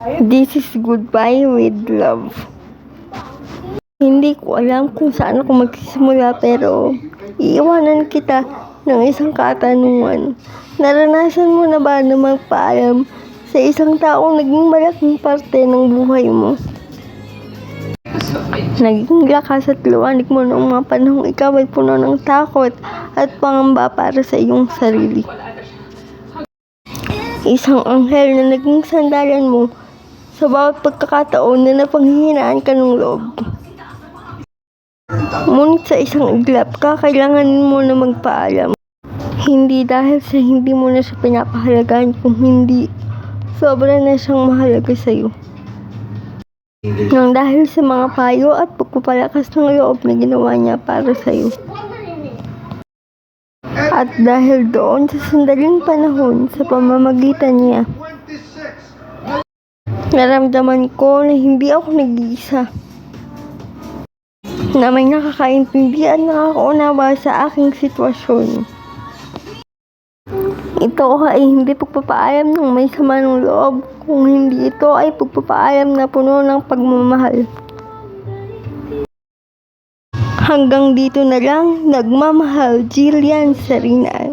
This is Goodbye with Love. Hindi ko alam kung saan ako magsisimula pero iiwanan kita ng isang katanungan. Naranasan mo na ba na magpaalam sa isang taong naging malaking parte ng buhay mo? Naging lakas at liwanag mo noong mga panahong ikaw ay puno ng takot at pangamba para sa iyong sarili. Isang anghel na naging sandalan mo sa bawat pagkakataon na napanghihinaan ka ng loob. Ngunit sa isang iglap, kakailanganin mo na magpaalam. Hindi dahil sa hindi mo na siya pinapahalagahan, kung hindi sobra na siyang mahalaga sa iyo. Nang dahil sa mga payo at pagpapalakas ng loob na ginawa niya para sa iyo. At dahil doon sa sandaling panahon sa pamamagitan niya, naramdaman ko na hindi ako nag-iisa. Na may nakakaintindi at nakakaunawa sa aking sitwasyon. Ito ay hindi pagpapaalam ng may sama ng loob, kung hindi ito ay pagpapaalam na puno ng pagmamahal. Hanggang dito na lang, nagmamahal, Jillian Sarinan.